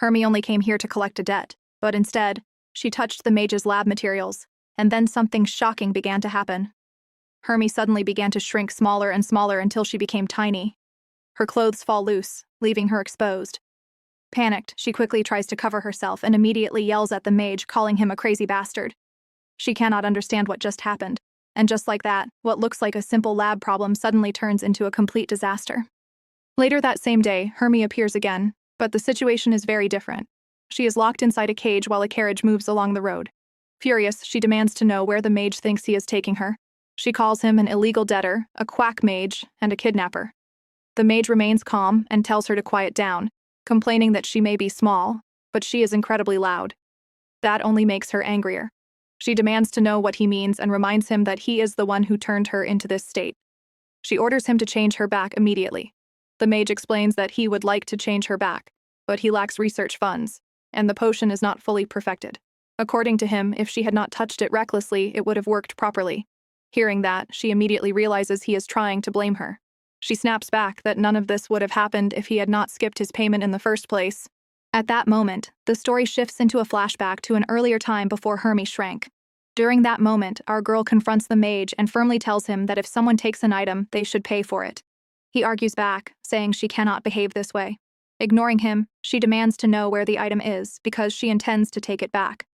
Hermie only came here to collect a debt, but instead, she touched the mage's lab materials, and then something shocking began to happen. Hermie suddenly began to shrink smaller and smaller until she became tiny. Her clothes fall loose, leaving her exposed. Panicked, she quickly tries to cover herself and immediately yells at the mage, calling him a crazy bastard. She cannot understand what just happened, and just like that, what looks like a simple lab problem suddenly turns into a complete disaster. Later that same day, Hermie appears again, but the situation is very different. She is locked inside a cage while a carriage moves along the road. Furious, she demands to know where the mage thinks he is taking her. She calls him an illegal debtor, a quack mage, and a kidnapper. The mage remains calm and tells her to quiet down, complaining that she may be small, but she is incredibly loud. That only makes her angrier. She demands to know what he means and reminds him that he is the one who turned her into this state. She orders him to change her back immediately. The mage explains that he would like to change her back, but he lacks research funds, and the potion is not fully perfected. According to him, if she had not touched it recklessly, it would have worked properly. Hearing that, she immediately realizes he is trying to blame her. She snaps back that none of this would have happened if he had not skipped his payment in the first place. At that moment, the story shifts into a flashback to an earlier time before Hermie shrank. During that moment, our girl confronts the mage and firmly tells him that if someone takes an item, they should pay for it. He argues back, saying she cannot behave this way. Ignoring him, she demands to know where the item is because she intends to take it back.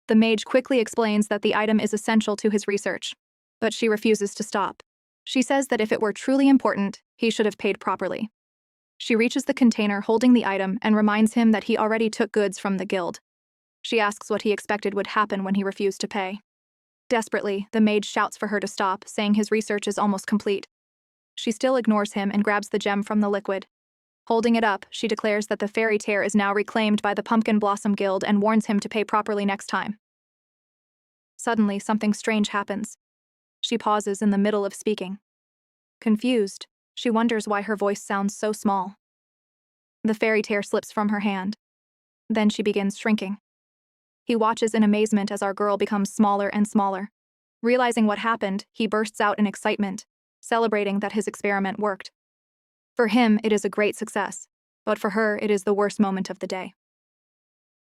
The mage quickly explains that the item is essential to his research, but she refuses to stop. She says that if it were truly important, he should have paid properly. She reaches the container holding the item and reminds him that he already took goods from the guild. She asks what he expected would happen when he refused to pay. Desperately, the mage shouts for her to stop, saying his research is almost complete. She still ignores him and grabs the gem from the liquid. Holding it up, she declares that the fairy tear is now reclaimed by the Pumpkin Blossom Guild and warns him to pay properly next time. Suddenly, something strange happens. She pauses in the middle of speaking. Confused, she wonders why her voice sounds so small. The fairy tear slips from her hand. Then she begins shrinking. He watches in amazement as our girl becomes smaller and smaller. Realizing what happened, he bursts out in excitement, celebrating that his experiment worked. For him, it is a great success, but for her, it is the worst moment of the day.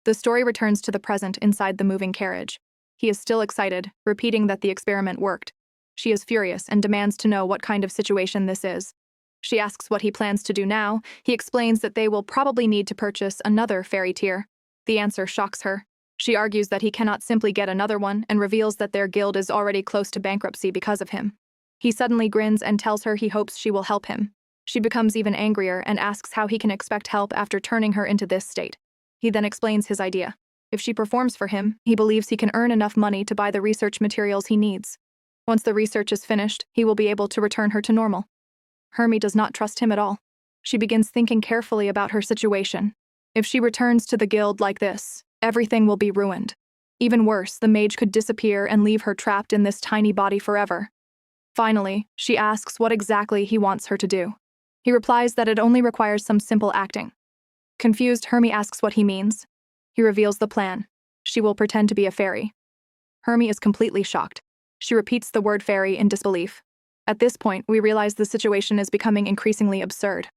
The story returns to the present inside the moving carriage. He is still excited, repeating that the experiment worked. She is furious and demands to know what kind of situation this is. She asks what he plans to do now. He explains that they will probably need to purchase another fairy tear. The answer shocks her. She argues that he cannot simply get another one and reveals that their guild is already close to bankruptcy because of him. He suddenly grins and tells her he hopes she will help him. She becomes even angrier and asks how he can expect help after turning her into this state. He then explains his idea. If she performs for him, he believes he can earn enough money to buy the research materials he needs. Once the research is finished, he will be able to return her to normal. Hermie does not trust him at all. She begins thinking carefully about her situation. If she returns to the guild like this, everything will be ruined. Even worse, the mage could disappear and leave her trapped in this tiny body forever. Finally, she asks what exactly he wants her to do. He replies that it only requires some simple acting. Confused, Hermie asks what he means. He reveals the plan. She will pretend to be a fairy. Hermie is completely shocked. She repeats the word fairy in disbelief. At this point, we realize the situation is becoming increasingly absurd.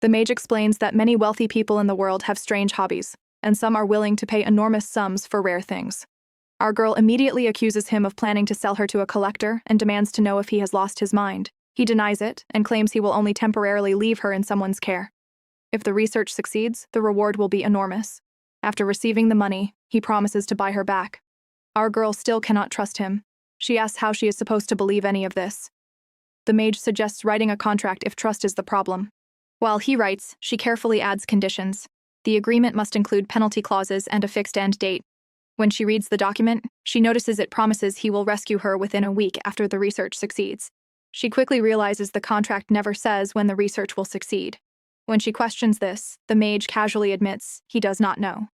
The mage explains that many wealthy people in the world have strange hobbies, and some are willing to pay enormous sums for rare things. Our girl immediately accuses him of planning to sell her to a collector and demands to know if he has lost his mind. He denies it and claims he will only temporarily leave her in someone's care. If the research succeeds, the reward will be enormous. After receiving the money, he promises to buy her back. Our girl still cannot trust him. She asks how she is supposed to believe any of this. The mage suggests writing a contract if trust is the problem. While he writes, she carefully adds conditions. The agreement must include penalty clauses and a fixed end date. When she reads the document, she notices it promises he will rescue her within a week after the research succeeds. She quickly realizes the contract never says when the research will succeed. When she questions this, the mage casually admits he does not know.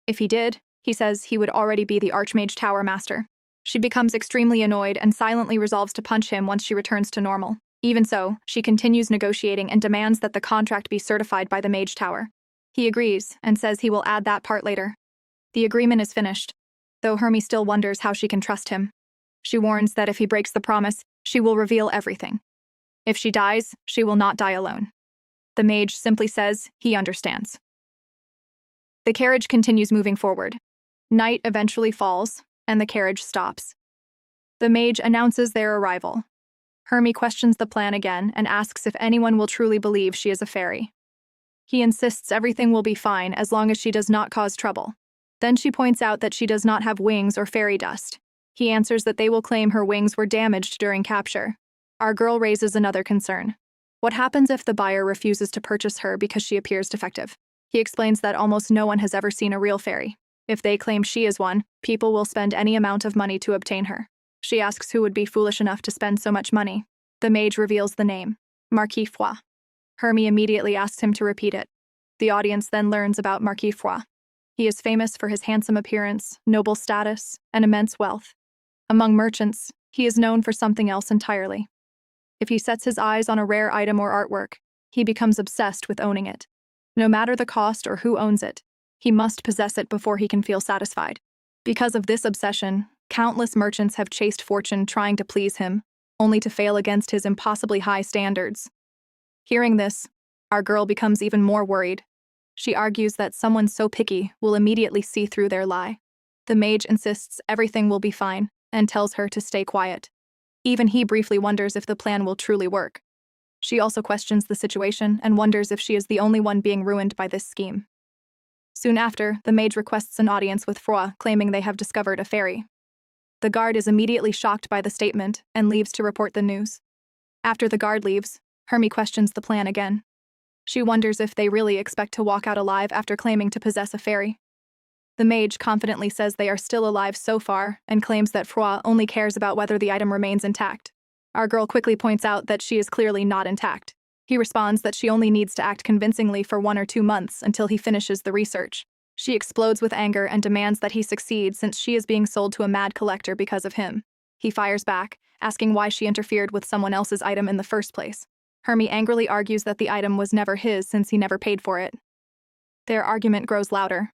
If he did, he says he would already be the Archmage Tower Master. She becomes extremely annoyed and silently resolves to punch him once she returns to normal. Even so, she continues negotiating and demands that the contract be certified by the Mage Tower. He agrees and says he will add that part later. The agreement is finished, though Hermie still wonders how she can trust him. She warns that if he breaks the promise, she will reveal everything. If she dies, she will not die alone. The mage simply says he understands. The carriage continues moving forward. Night eventually falls, and the carriage stops. The mage announces their arrival. Hermie questions the plan again and asks if anyone will truly believe she is a fairy. He insists everything will be fine as long as she does not cause trouble. Then she points out that she does not have wings or fairy dust. He answers that they will claim her wings were damaged during capture. Our girl raises another concern. What happens if the buyer refuses to purchase her because she appears defective? He explains that almost no one has ever seen a real fairy. If they claim she is one, people will spend any amount of money to obtain her. She asks who would be foolish enough to spend so much money. The mage reveals the name, Marquis Foix. Hermie immediately asks him to repeat it. The audience then learns about Marquis Foix. He is famous for his handsome appearance, noble status, and immense wealth. Among merchants, he is known for something else entirely. If he sets his eyes on a rare item or artwork, he becomes obsessed with owning it. No matter the cost or who owns it, he must possess it before he can feel satisfied. Because of this obsession, countless merchants have chased fortune trying to please him, only to fail against his impossibly high standards. Hearing this, our girl becomes even more worried. She argues that someone so picky will immediately see through their lie. The mage insists everything will be fine and tells her to stay quiet. Even he briefly wonders if the plan will truly work. She also questions the situation and wonders if she is the only one being ruined by this scheme. Soon after, the mage requests an audience with Foix, claiming they have discovered a fairy. The guard is immediately shocked by the statement and leaves to report the news. After the guard leaves, Hermie questions the plan again. She wonders if they really expect to walk out alive after claiming to possess a fairy. The mage confidently says they are still alive so far and claims that Foix only cares about whether the item remains intact. Our girl quickly points out that she is clearly not intact. He responds that she only needs to act convincingly for 1 or 2 months until he finishes the research. She explodes with anger and demands that he succeed since she is being sold to a mad collector because of him. He fires back, asking why she interfered with someone else's item in the first place. Hermie angrily argues that the item was never his since he never paid for it. Their argument grows louder.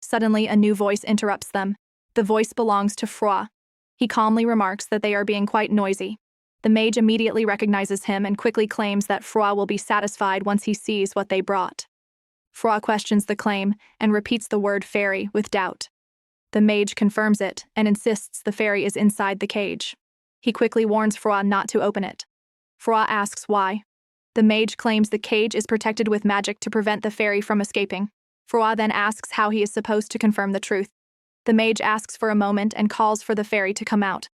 Suddenly, a new voice interrupts them. The voice belongs to Foix. He calmly remarks that they are being quite noisy. The mage immediately recognizes him and quickly claims that Foix will be satisfied once he sees what they brought. Foix questions the claim and repeats the word fairy with doubt. The mage confirms it and insists the fairy is inside the cage. He quickly warns Foix not to open it. Foix asks why. The mage claims the cage is protected with magic to prevent the fairy from escaping. Foix then asks how he is supposed to confirm the truth. The mage asks for a moment and calls for the fairy to come out.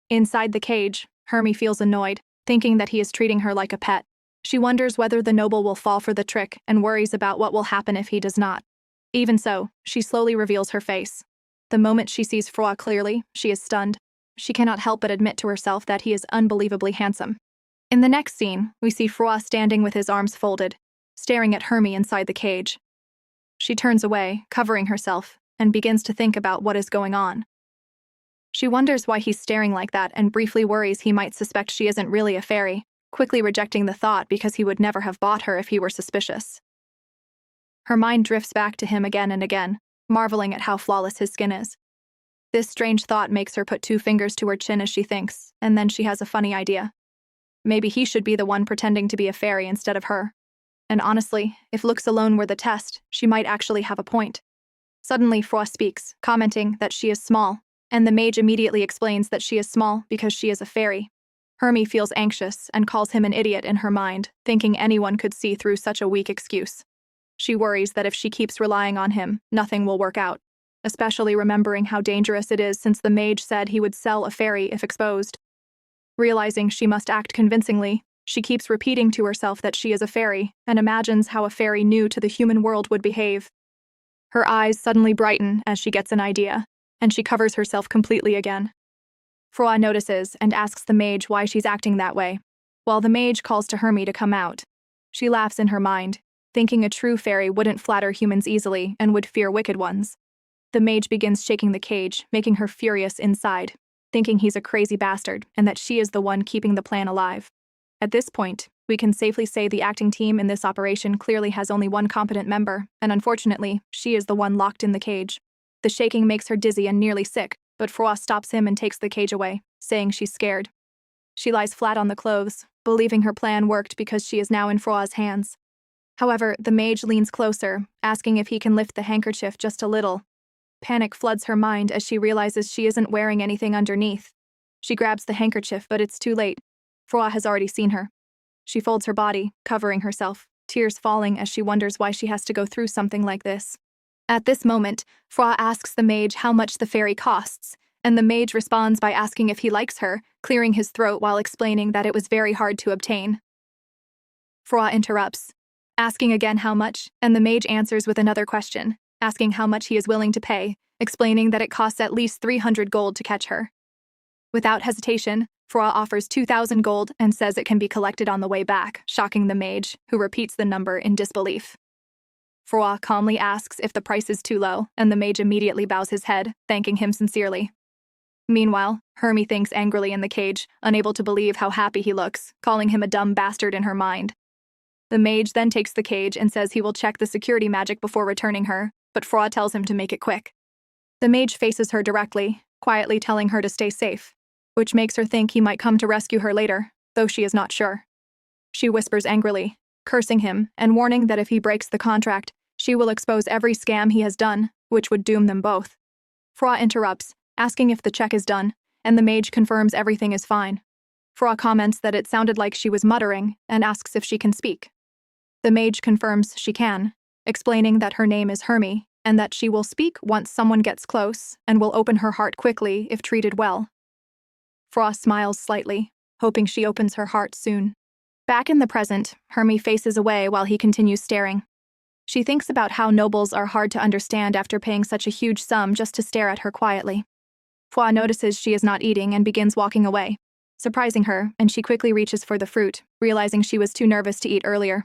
Inside the cage, Hermie feels annoyed, thinking that he is treating her like a pet. She wonders whether the noble will fall for the trick and worries about what will happen if he does not. Even so, she slowly reveals her face. The moment she sees Foix clearly, she is stunned. She cannot help but admit to herself that he is unbelievably handsome. In the next scene, we see Foix standing with his arms folded, staring at Hermie inside the cage. She turns away, covering herself, and begins to think about what is going on. She wonders why he's staring like that and briefly worries he might suspect she isn't really a fairy, quickly rejecting the thought because he would never have bought her if he were suspicious. Her mind drifts back to him again and again, marveling at how flawless his skin is. This strange thought makes her put 2 fingers to her chin as she thinks, and then she has a funny idea. Maybe he should be the one pretending to be a fairy instead of her. And honestly, if looks alone were the test, she might actually have a point. Suddenly, Foix speaks, commenting that she is small, and the mage immediately explains that she is small because she is a fairy. Hermie feels anxious and calls him an idiot in her mind, thinking anyone could see through such a weak excuse. She worries that if she keeps relying on him, nothing will work out, especially remembering how dangerous it is since the mage said he would sell a fairy if exposed. Realizing she must act convincingly, she keeps repeating to herself that she is a fairy and imagines how a fairy new to the human world would behave. Her eyes suddenly brighten as she gets an idea, and she covers herself completely again. Foix notices and asks the mage why she's acting that way, while the mage calls to Hermie to come out. She laughs in her mind, thinking a true fairy wouldn't flatter humans easily and would fear wicked ones. The mage begins shaking the cage, making her furious inside, thinking he's a crazy bastard and that she is the one keeping the plan alive. At this point, we can safely say the acting team in this operation clearly has only one competent member, and unfortunately, she is the one locked in the cage. The shaking makes her dizzy and nearly sick, but Foix stops him and takes the cage away, saying she's scared. She lies flat on the clothes, believing her plan worked because she is now in Foix's hands. However, the mage leans closer, asking if he can lift the handkerchief just a little. Panic floods her mind as she realizes she isn't wearing anything underneath. She grabs the handkerchief, but it's too late. Froid has already seen her. She folds her body, covering herself, tears falling as she wonders why she has to go through something like this. At this moment, Froid asks the mage how much the fairy costs, and the mage responds by asking if he likes her, clearing his throat while explaining that it was very hard to obtain. Froid interrupts, asking again how much, and the mage answers with another question, asking how much he is willing to pay, explaining that it costs at least 300 gold to catch her. Without hesitation, Froid offers 2,000 gold and says it can be collected on the way back, shocking the mage, who repeats the number in disbelief. Froid calmly asks if the price is too low, and the mage immediately bows his head, thanking him sincerely. Meanwhile, Hermie thinks angrily in the cage, unable to believe how happy he looks, calling him a dumb bastard in her mind. The mage then takes the cage and says he will check the security magic before returning her, but Froid tells him to make it quick. The mage faces her directly, quietly telling her to stay safe, which makes her think he might come to rescue her later, though she is not sure. She whispers angrily, cursing him and warning that if he breaks the contract, she will expose every scam he has done, which would doom them both. Froid interrupts, asking if the check is done, and the mage confirms everything is fine. Froid comments that it sounded like she was muttering and asks if she can speak. The mage confirms she can, explaining that her name is Hermie and that she will speak once someone gets close and will open her heart quickly if treated well. Froid smiles slightly, hoping she opens her heart soon. Back in the present, Hermie faces away while he continues staring. She thinks about how nobles are hard to understand after paying such a huge sum just to stare at her quietly. Froid notices she is not eating and begins walking away, surprising her, and she quickly reaches for the fruit, realizing she was too nervous to eat earlier.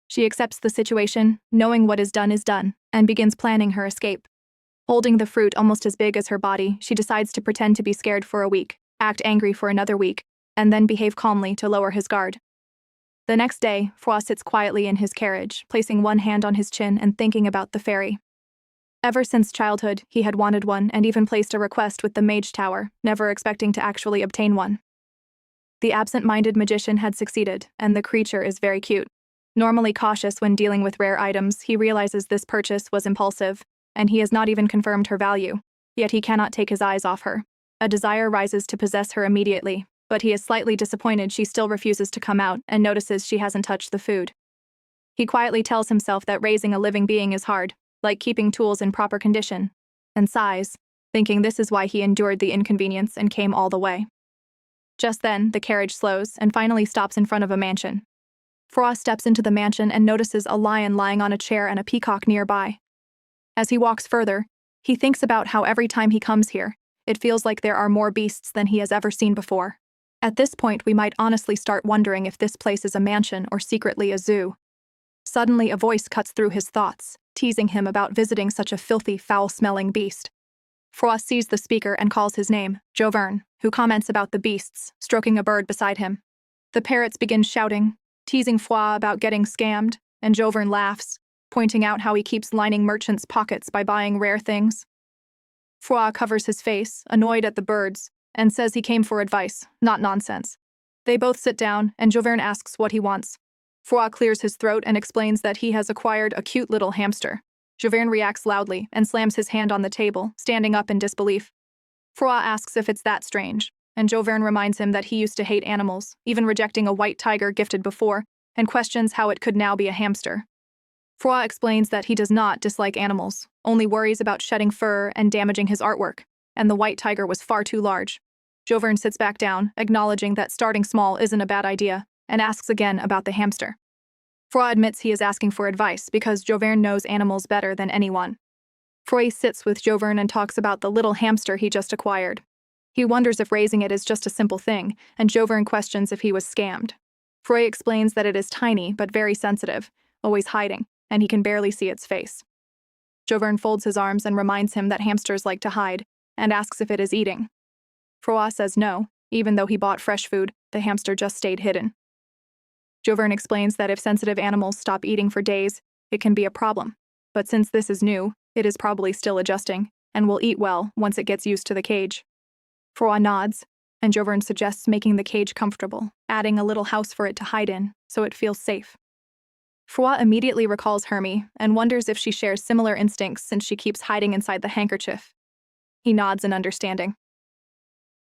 She accepts the situation, knowing what is done, and begins planning her escape. Holding the fruit almost as big as her body, she decides to pretend to be scared for a week, act angry for another week, and then behave calmly to lower his guard. The next day, Froid sits quietly in his carriage, placing one hand on his chin and thinking about the fairy. Ever since childhood, he had wanted one and even placed a request with the mage tower, never expecting to actually obtain one. The absent-minded magician had succeeded, and the creature is very cute. Normally cautious when dealing with rare items, he realizes this purchase was impulsive, and he has not even confirmed her value, yet he cannot take his eyes off her. A desire rises to possess her immediately, but he is slightly disappointed she still refuses to come out and notices she hasn't touched the food. He quietly tells himself that raising a living being is hard, like keeping tools in proper condition, and sighs, thinking this is why he endured the inconvenience and came all the way. Just then, the carriage slows and finally stops in front of a mansion. Froid steps into the mansion and notices a lion lying on a chair and a peacock nearby. As he walks further, he thinks about how every time he comes here, it feels like there are more beasts than he has ever seen before. At this point, we might honestly start wondering if this place is a mansion or secretly a zoo. Suddenly, a voice cuts through his thoughts, teasing him about visiting such a filthy, foul-smelling beast. Froid sees the speaker and calls his name, Jovern, who comments about the beasts, stroking a bird beside him. The parrots begin shouting, teasing Froid about getting scammed, and Jovern laughs, pointing out how he keeps lining merchants' pockets by buying rare things. Froid covers his face, annoyed at the birds, and says he came for advice, not nonsense. They both sit down, and Jovern asks what he wants. Froid clears his throat and explains that he has acquired a cute little hamster. Jovern reacts loudly and slams his hand on the table, standing up in disbelief. Froid asks if it's that strange, and Jovern reminds him that he used to hate animals, even rejecting a white tiger gifted before, and questions how it could now be a hamster. Froid explains that he does not dislike animals, only worries about shedding fur and damaging his artwork, and the white tiger was far too large. Jovern sits back down, acknowledging that starting small isn't a bad idea, and asks again about the hamster. Froid admits he is asking for advice because Jovern knows animals better than anyone. Froid sits with Jovern and talks about the little hamster he just acquired. He wonders if raising it is just a simple thing, and Jovern questions if he was scammed. Froid explains that it is tiny but very sensitive, always hiding, and he can barely see its face. Jovern folds his arms and reminds him that hamsters like to hide, and asks if it is eating. Froid says no, even though he bought fresh food, the hamster just stayed hidden. Jovern explains that if sensitive animals stop eating for days, it can be a problem, but since this is new, it is probably still adjusting, and will eat well once it gets used to the cage. Froid nods, and Jovern suggests making the cage comfortable, adding a little house for it to hide in, so it feels safe. Froid immediately recalls Hermie and wonders if she shares similar instincts since she keeps hiding inside the handkerchief. He nods in understanding.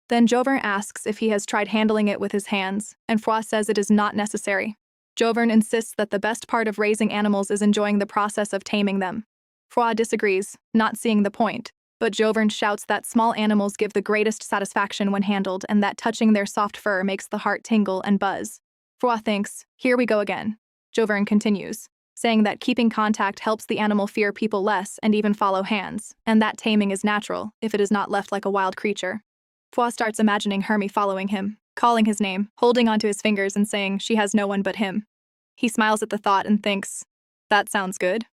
Then Jovern asks if he has tried handling it with his hands, and Froid says it is not necessary. Jovern insists that the best part of raising animals is enjoying the process of taming them. Froid disagrees, not seeing the point, but Jovern shouts that small animals give the greatest satisfaction when handled and that touching their soft fur makes the heart tingle and buzz. Froid thinks, here we go again. Jovern continues, saying that keeping contact helps the animal fear people less and even follow hands, and that taming is natural if it is not left like a wild creature. Froid starts imagining Hermie following him, calling his name, holding onto his fingers and saying she has no one but him. He smiles at the thought and thinks, that sounds good.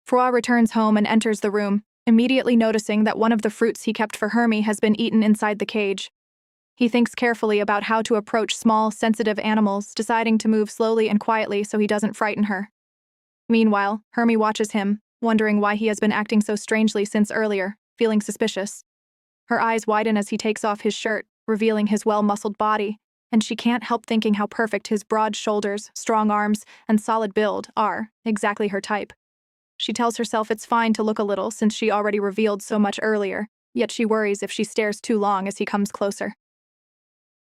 Froid returns home and enters the room, immediately noticing that one of the fruits he kept for Hermie has been eaten inside the cage. He thinks carefully about how to approach small, sensitive animals, deciding to move slowly and quietly so he doesn't frighten her. Meanwhile, Hermie watches him, wondering why he has been acting so strangely since earlier, feeling suspicious. Her eyes widen as he takes off his shirt, revealing his well-muscled body, and she can't help thinking how perfect his broad shoulders, strong arms, and solid build are, exactly her type. She tells herself it's fine to look a little since she already revealed so much earlier, yet she worries if she stares too long as he comes closer.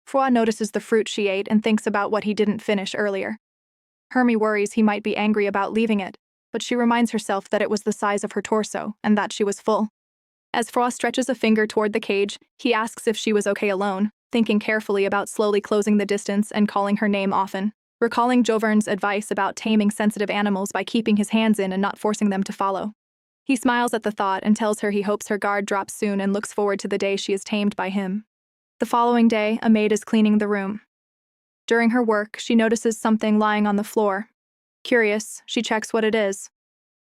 Froid notices the fruit she ate and thinks about what he didn't finish earlier. Hermie worries he might be angry about leaving it, but she reminds herself that it was the size of her torso and that she was full. As Froid stretches a finger toward the cage, he asks if she was okay alone, thinking carefully about slowly closing the distance and calling her name often, recalling Jovern's advice about taming sensitive animals by keeping his hands in and not forcing them to follow. He smiles at the thought and tells her he hopes her guard drops soon and looks forward to the day she is tamed by him. The following day, a maid is cleaning the room. During her work, she notices something lying on the floor. Curious, she checks what it is.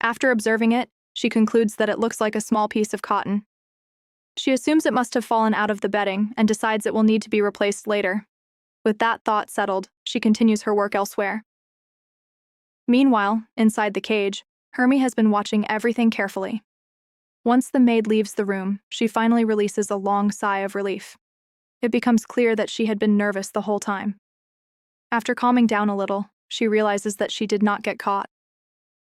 After observing it, she concludes that it looks like a small piece of cotton. She assumes it must have fallen out of the bedding and decides it will need to be replaced later. With that thought settled, she continues her work elsewhere. Meanwhile, inside the cage, Hermie has been watching everything carefully. Once the maid leaves the room, she finally releases a long sigh of relief. It becomes clear that she had been nervous the whole time. After calming down a little, she realizes that she did not get caught.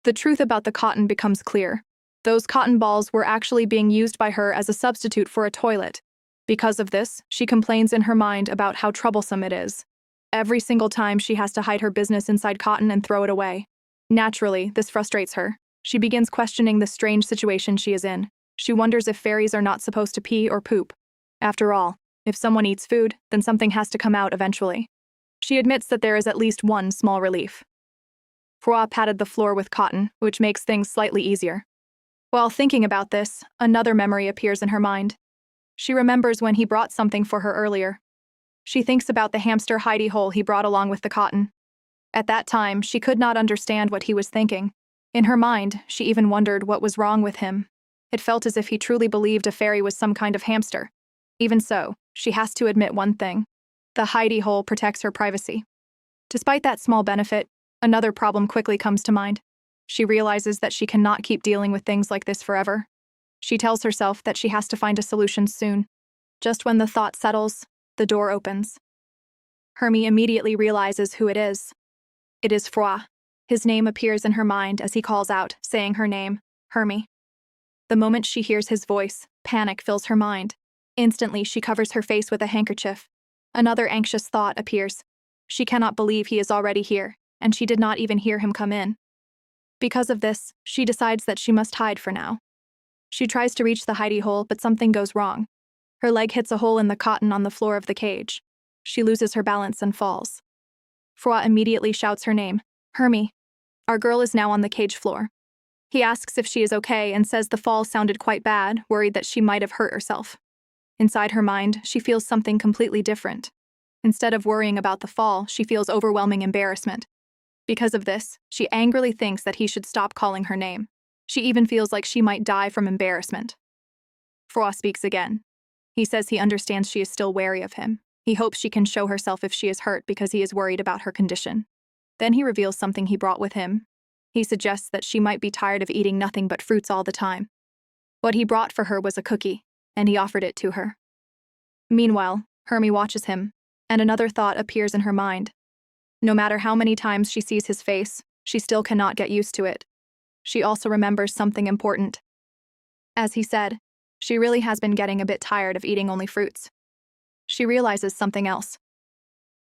The truth about the cotton becomes clear. Those cotton balls were actually being used by her as a substitute for a toilet. Because of this, she complains in her mind about how troublesome it is. Every single time she has to hide her business inside cotton and throw it away. Naturally, this frustrates her. She begins questioning the strange situation she is in. She wonders if fairies are not supposed to pee or poop. After all, if someone eats food, then something has to come out eventually. She admits that there is at least one small relief. Froid patted the floor with cotton, which makes things slightly easier. While thinking about this, another memory appears in her mind. She remembers when he brought something for her earlier. She thinks about the hamster hidey hole he brought along with the cotton. At that time, she could not understand what he was thinking. In her mind, she even wondered what was wrong with him. It felt as if he truly believed a fairy was some kind of hamster. Even so, she has to admit one thing. The hidey hole protects her privacy. Despite that small benefit, another problem quickly comes to mind. She realizes that she cannot keep dealing with things like this forever. She tells herself that she has to find a solution soon. Just when the thought settles, the door opens. Hermie immediately realizes who it is. It is Froid. His name appears in her mind as he calls out, saying her name, Hermie. The moment she hears his voice, panic fills her mind. Instantly, she covers her face with a handkerchief. Another anxious thought appears. She cannot believe he is already here, and she did not even hear him come in. Because of this, she decides that she must hide for now. She tries to reach the hidey hole, but something goes wrong. Her leg hits a hole in the cotton on the floor of the cage. She loses her balance and falls. Froid immediately shouts her name, Hermie. Our girl is now on the cage floor. He asks if she is okay and says the fall sounded quite bad, worried that she might have hurt herself. Inside her mind, she feels something completely different. Instead of worrying about the fall, she feels overwhelming embarrassment. Because of this, she angrily thinks that he should stop calling her name. She even feels like she might die from embarrassment. Froid speaks again. He says he understands she is still wary of him. He hopes she can show herself if she is hurt because he is worried about her condition. Then he reveals something he brought with him. He suggests that she might be tired of eating nothing but fruits all the time. What he brought for her was a cookie, and he offered it to her. Meanwhile, Hermie watches him, and another thought appears in her mind. No matter how many times she sees his face, she still cannot get used to it. She also remembers something important. As he said, she really has been getting a bit tired of eating only fruits. She realizes something else.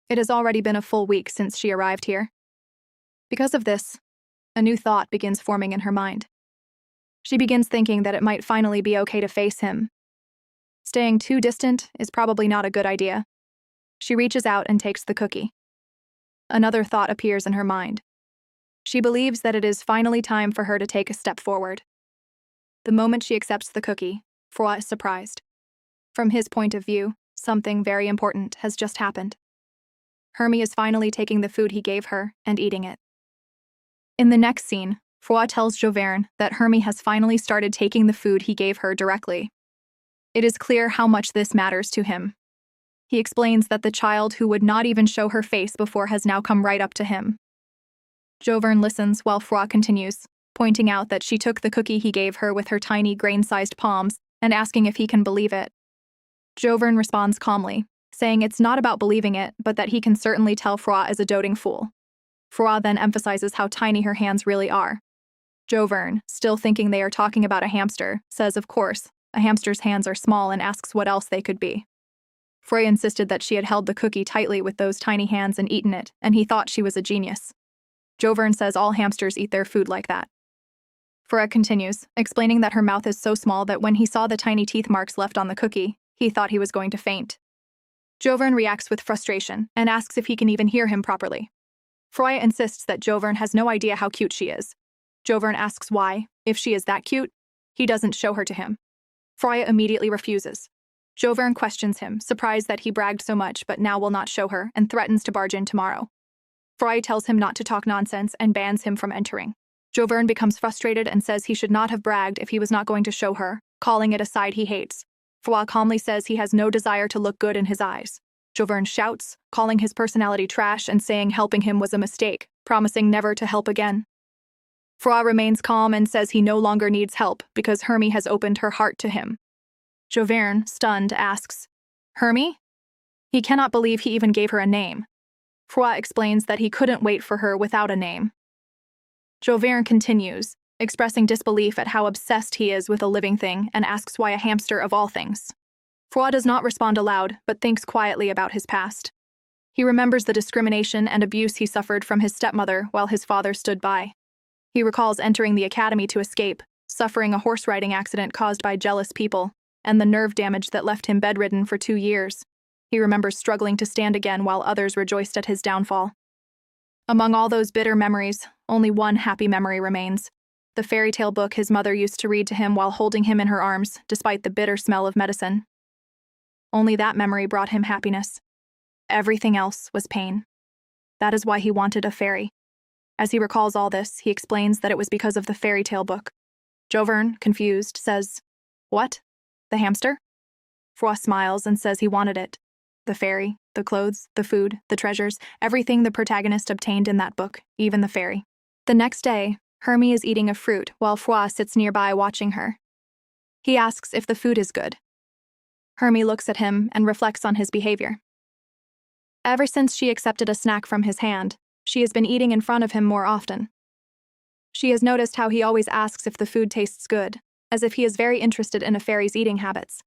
It has already been a full week since she arrived here. Because of this, a new thought begins forming in her mind. She begins thinking that it might finally be okay to face him. Staying too distant is probably not a good idea. She reaches out and takes the cookie. Another thought appears in her mind. She believes that it is finally time for her to take a step forward. The moment she accepts the cookie, Froid is surprised. From his point of view, something very important has just happened. Hermie is finally taking the food he gave her and eating it. In the next scene, Froid tells Joverne that Hermie has finally started taking the food he gave her directly. It is clear how much this matters to him. He explains that the child who would not even show her face before has now come right up to him. Joverne listens while Froid continues, pointing out that she took the cookie he gave her with her tiny grain-sized palms and asking if he can believe it. Joverne responds calmly, saying it's not about believing it, but that he can certainly tell Froid is a doting fool. Froid then emphasizes how tiny her hands really are. Joverne, still thinking they are talking about a hamster, says of course, a hamster's hands are small and asks what else they could be. Froid insisted that she had held the cookie tightly with those tiny hands and eaten it, and he thought she was a genius. Joverne says all hamsters eat their food like that. Froid continues, explaining that her mouth is so small that when he saw the tiny teeth marks left on the cookie, he thought he was going to faint. Joverne reacts with frustration and asks if he can even hear him properly. Froid insists that Joverne has no idea how cute she is. Joverne asks why, if she is that cute, he doesn't show her to him. Froid immediately refuses. Joverne questions him, surprised that he bragged so much but now will not show her, and threatens to barge in tomorrow. Froid tells him not to talk nonsense and bans him from entering. Joverne becomes frustrated and says he should not have bragged if he was not going to show her, calling it a side he hates. Froid calmly says he has no desire to look good in his eyes. Joverne shouts, calling his personality trash and saying helping him was a mistake, promising never to help again. Froid remains calm and says he no longer needs help because Hermie has opened her heart to him. Joverne, stunned, asks, "Hermie?" He cannot believe he even gave her a name. Froid explains that he couldn't wait for her without a name. Joverne continues, expressing disbelief at how obsessed he is with a living thing and asks why a hamster of all things. Froid does not respond aloud, but thinks quietly about his past. He remembers the discrimination and abuse he suffered from his stepmother while his father stood by. He recalls entering the academy to escape, suffering a horse riding accident caused by jealous people, and the nerve damage that left him bedridden for 2 years. He remembers struggling to stand again while others rejoiced at his downfall. Among all those bitter memories, only one happy memory remains: the fairy tale book his mother used to read to him while holding him in her arms, despite the bitter smell of medicine. Only that memory brought him happiness. Everything else was pain. That is why he wanted a fairy. As he recalls all this, he explains that it was because of the fairy tale book. Joverne, confused, says, "What? The hamster?" Froid smiles and says he wanted it. The fairy, the clothes, the food, the treasures, everything the protagonist obtained in that book, even the fairy. The next day, Hermie is eating a fruit while Froid sits nearby watching her. He asks if the food is good. Hermie looks at him and reflects on his behavior. Ever since she accepted a snack from his hand, she has been eating in front of him more often. She has noticed how he always asks if the food tastes good, as if he is very interested in a fairy's eating habits.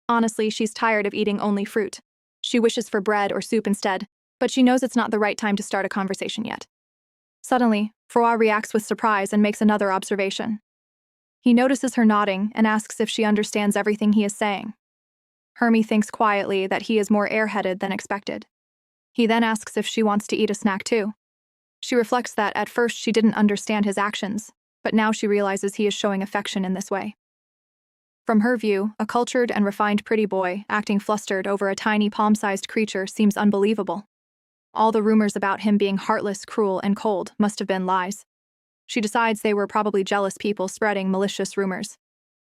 Honestly, she's tired of eating only fruit. She wishes for bread or soup instead, but she knows it's not the right time to start a conversation yet. Suddenly, Froid reacts with surprise and makes another observation. He notices her nodding and asks if she understands everything he is saying. Hermie thinks quietly that he is more airheaded than expected. He then asks if she wants to eat a snack too. She reflects that at first she didn't understand his actions, but now she realizes he is showing affection in this way. From her view, a cultured and refined pretty boy acting flustered over a tiny palm-sized creature seems unbelievable. All the rumors about him being heartless, cruel, and cold must have been lies. She decides they were probably jealous people spreading malicious rumors.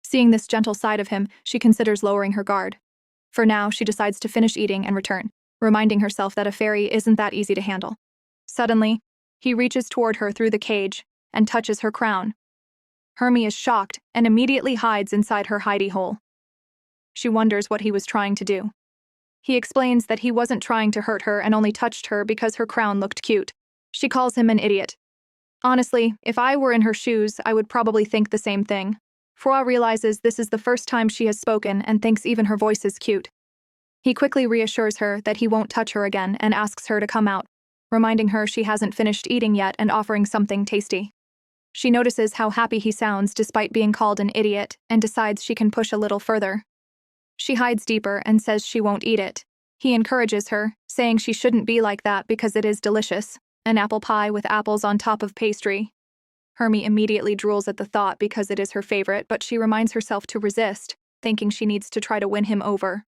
Seeing this gentle side of him, she considers lowering her guard. For now, she decides to finish eating and return, reminding herself that a fairy isn't that easy to handle. Suddenly, he reaches toward her through the cage and touches her crown. Hermie is shocked and immediately hides inside her hidey hole. She wonders what he was trying to do. He explains that he wasn't trying to hurt her and only touched her because her crown looked cute. She calls him an idiot. Honestly, if I were in her shoes, I would probably think the same thing. Frua realizes this is the first time she has spoken and thinks even her voice is cute. He quickly reassures her that he won't touch her again and asks her to come out, reminding her she hasn't finished eating yet and offering something tasty. She notices how happy he sounds despite being called an idiot and decides she can push a little further. She hides deeper and says she won't eat it. He encourages her, saying she shouldn't be like that because it is delicious, an apple pie with apples on top of pastry. Hermie immediately drools at the thought because it is her favorite, but she reminds herself to resist, thinking she needs to try to win him over.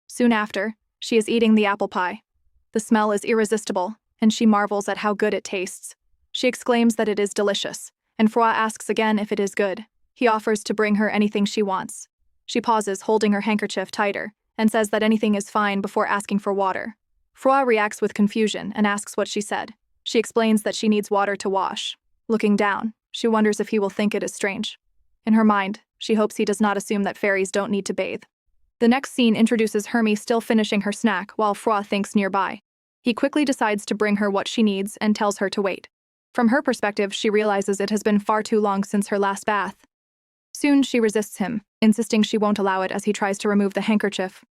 Soon after, she is eating the apple pie. The smell is irresistible, and she marvels at how good it tastes. She exclaims that it is delicious, and Frua asks again if it is good. He offers to bring her anything she wants. She pauses, holding her handkerchief tighter, and says that anything is fine before asking for water. Frua reacts with confusion and asks what she said. She explains that she needs water to wash. Looking down, she wonders if he will think it is strange. In her mind, she hopes he does not assume that fairies don't need to bathe. The next scene introduces Hermie still finishing her snack while Frua thinks nearby. He quickly decides to bring her what she needs and tells her to wait. From her perspective, she realizes it has been far too long since her last bath. Soon she resists him, insisting she won't allow it as he tries to remove the handkerchief.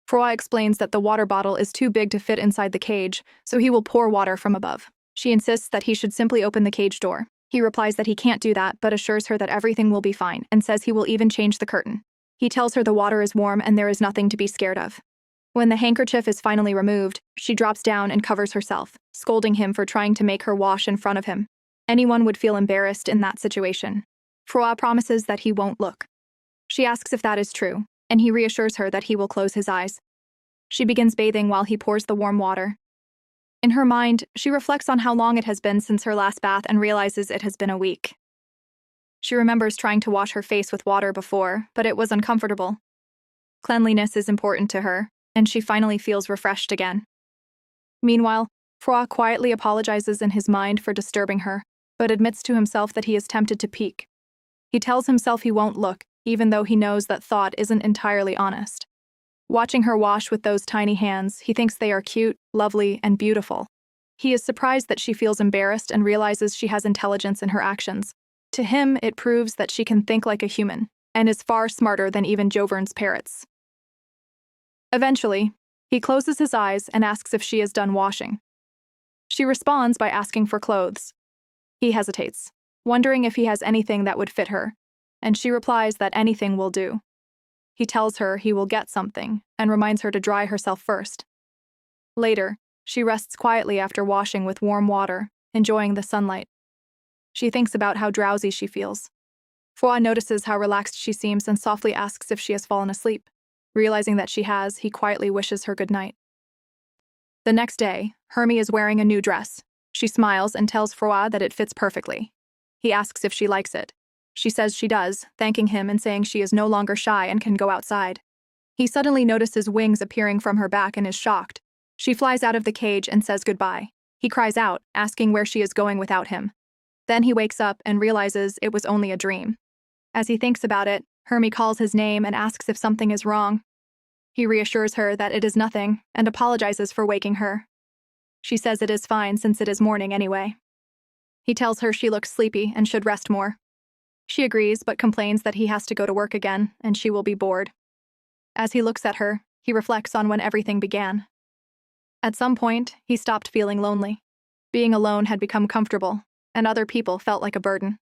Frua explains that the water bottle is too big to fit inside the cage, so he will pour water from above. She insists that he should simply open the cage door. He replies that he can't do that, but assures her that everything will be fine and says he will even change the curtain. He tells her the water is warm and there is nothing to be scared of. When the handkerchief is finally removed, she drops down and covers herself, scolding him for trying to make her wash in front of him. Anyone would feel embarrassed in that situation. Frua promises that he won't look. She asks if that is true, and he reassures her that he will close his eyes. She begins bathing while he pours the warm water. In her mind, she reflects on how long it has been since her last bath and realizes it has been a week. She remembers trying to wash her face with water before, but it was uncomfortable. Cleanliness is important to her, and she finally feels refreshed again. Meanwhile, Frua quietly apologizes in his mind for disturbing her, but admits to himself that he is tempted to peek. He tells himself he won't look, even though he knows that thought isn't entirely honest. Watching her wash with those tiny hands, he thinks they are cute, lovely, and beautiful. He is surprised that she feels embarrassed and realizes she has intelligence in her actions. To him, it proves that she can think like a human, and is far smarter than even Jovern's parrots. Eventually, he closes his eyes and asks if she is done washing. She responds by asking for clothes. He hesitates, wondering if he has anything that would fit her, and she replies that anything will do. He tells her he will get something and reminds her to dry herself first. Later, she rests quietly after washing with warm water, enjoying the sunlight. She thinks about how drowsy she feels. Frua notices how relaxed she seems and softly asks if she has fallen asleep. Realizing that she has, he quietly wishes her good night. The next day, Hermie is wearing a new dress. She smiles and tells Frua that it fits perfectly. He asks if she likes it. She says she does, thanking him and saying she is no longer shy and can go outside. He suddenly notices wings appearing from her back and is shocked. She flies out of the cage and says goodbye. He cries out, asking where she is going without him. Then he wakes up and realizes it was only a dream. As he thinks about it, Hermie calls his name and asks if something is wrong. He reassures her that it is nothing and apologizes for waking her. She says it is fine since it is morning anyway. He tells her she looks sleepy and should rest more. She agrees but complains that he has to go to work again and she will be bored. As he looks at her, he reflects on when everything began. At some point, he stopped feeling lonely. Being alone had become comfortable, and other people felt like a burden.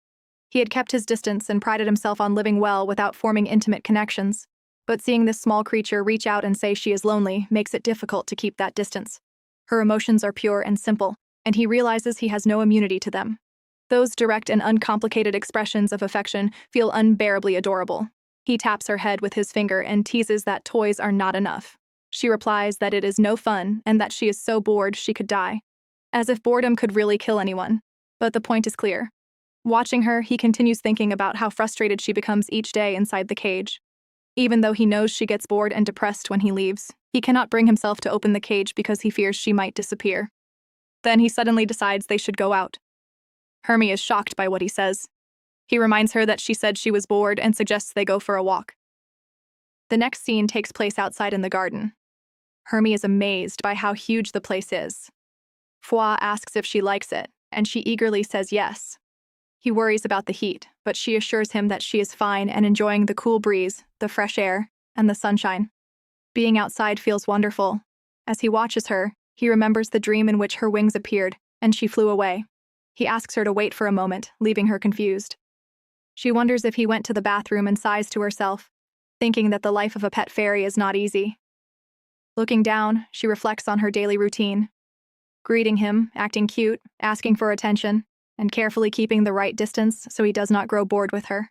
He had kept his distance and prided himself on living well without forming intimate connections. But seeing this small creature reach out and say she is lonely makes it difficult to keep that distance. Her emotions are pure and simple, and he realizes he has no immunity to them. Those direct and uncomplicated expressions of affection feel unbearably adorable. He taps her head with his finger and teases that toys are not enough. She replies that it is no fun and that she is so bored she could die. As if boredom could really kill anyone. But the point is clear. Watching her, he continues thinking about how frustrated she becomes each day inside the cage. Even though he knows she gets bored and depressed when he leaves, he cannot bring himself to open the cage because he fears she might disappear. Then he suddenly decides they should go out. Hermie is shocked by what he says. He reminds her that she said she was bored and suggests they go for a walk. The next scene takes place outside in the garden. Hermie is amazed by how huge the place is. Froid asks if she likes it, and she eagerly says yes. He worries about the heat, but she assures him that she is fine and enjoying the cool breeze, the fresh air, and the sunshine. Being outside feels wonderful. As he watches her, he remembers the dream in which her wings appeared, and she flew away. He asks her to wait for a moment, leaving her confused. She wonders if he went to the bathroom and sighs to herself, thinking that the life of a pet fairy is not easy. Looking down, she reflects on her daily routine. Greeting him, acting cute, asking for attention, and carefully keeping the right distance so he does not grow bored with her.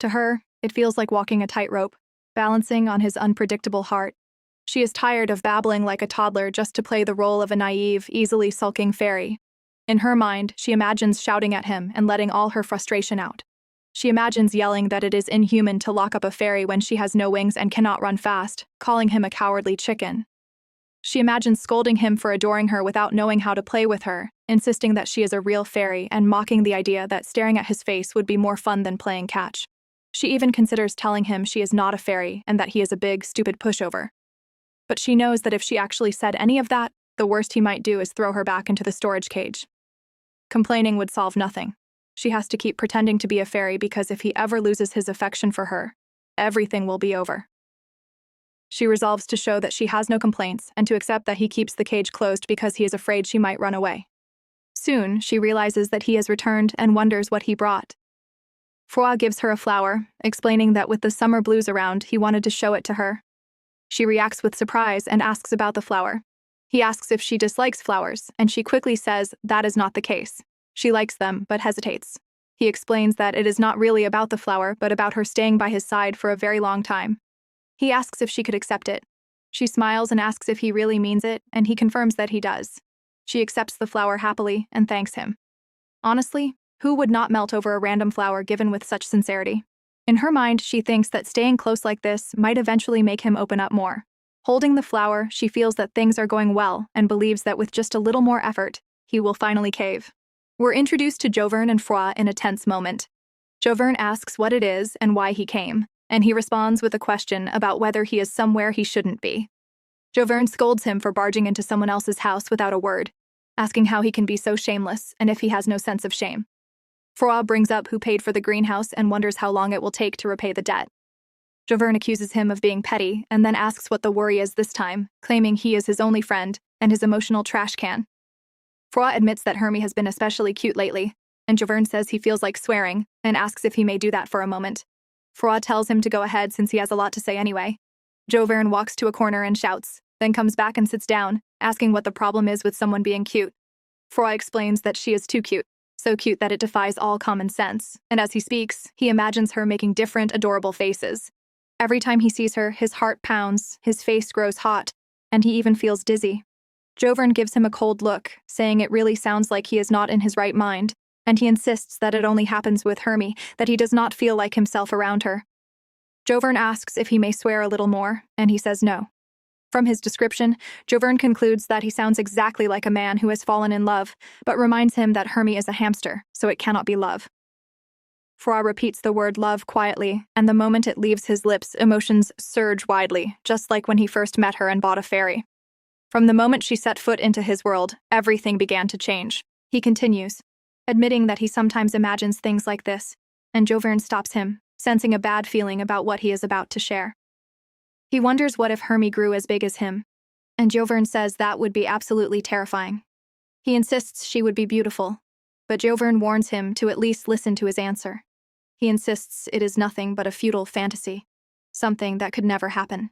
To her, it feels like walking a tightrope, balancing on his unpredictable heart. She is tired of babbling like a toddler just to play the role of a naive, easily sulking fairy. In her mind, she imagines shouting at him and letting all her frustration out. She imagines yelling that it is inhuman to lock up a fairy when she has no wings and cannot run fast, calling him a cowardly chicken. She imagines scolding him for adoring her without knowing how to play with her, insisting that she is a real fairy and mocking the idea that staring at his face would be more fun than playing catch. She even considers telling him she is not a fairy and that he is a big, stupid pushover. But she knows that if she actually said any of that, the worst he might do is throw her back into the storage cage. Complaining would solve nothing. She has to keep pretending to be a fairy because if he ever loses his affection for her, everything will be over. She resolves to show that she has no complaints and to accept that he keeps the cage closed because he is afraid she might run away. Soon, she realizes that he has returned and wonders what he brought. Froid gives her a flower, explaining that with the summer blues around, he wanted to show it to her. She reacts with surprise and asks about the flower. He asks if she dislikes flowers, and she quickly says that is not the case. She likes them, but hesitates. He explains that it is not really about the flower, but about her staying by his side for a very long time. He asks if she could accept it. She smiles and asks if he really means it, and he confirms that he does. She accepts the flower happily and thanks him. Honestly, who would not melt over a random flower given with such sincerity? In her mind, she thinks that staying close like this might eventually make him open up more. Holding the flower, she feels that things are going well and believes that with just a little more effort, he will finally cave. We're introduced to Jovern and Froid in a tense moment. Jovern asks what it is and why he came, and he responds with a question about whether he is somewhere he shouldn't be. Jovern scolds him for barging into someone else's house without a word, asking how he can be so shameless and if he has no sense of shame. Froid brings up who paid for the greenhouse and wonders how long it will take to repay the debt. Jovern accuses him of being petty and then asks what the worry is this time, claiming he is his only friend and his emotional trash can. Froid admits that Hermie has been especially cute lately, and Jovern says he feels like swearing and asks if he may do that for a moment. Froid tells him to go ahead since he has a lot to say anyway. Jovern walks to a corner and shouts, then comes back and sits down, asking what the problem is with someone being cute. Froid explains that she is too cute, so cute that it defies all common sense, and as he speaks, he imagines her making different, adorable faces. Every time he sees her, his heart pounds, his face grows hot, and he even feels dizzy. Jovern gives him a cold look, saying it really sounds like he is not in his right mind, and he insists that it only happens with Hermie, that he does not feel like himself around her. Jovern asks if he may swear a little more, and he says no. From his description, Jovern concludes that he sounds exactly like a man who has fallen in love, but reminds him that Hermie is a hamster, so it cannot be love. Froid repeats the word love quietly, and the moment it leaves his lips, emotions surge widely, just like when he first met her and bought a fairy. From the moment she set foot into his world, everything began to change. He continues, admitting that he sometimes imagines things like this, and Jovern stops him, sensing a bad feeling about what he is about to share. He wonders what if Hermie grew as big as him, and Jovern says that would be absolutely terrifying. He insists she would be beautiful, but Jovern warns him to at least listen to his answer. He insists it is nothing but a futile fantasy, something that could never happen.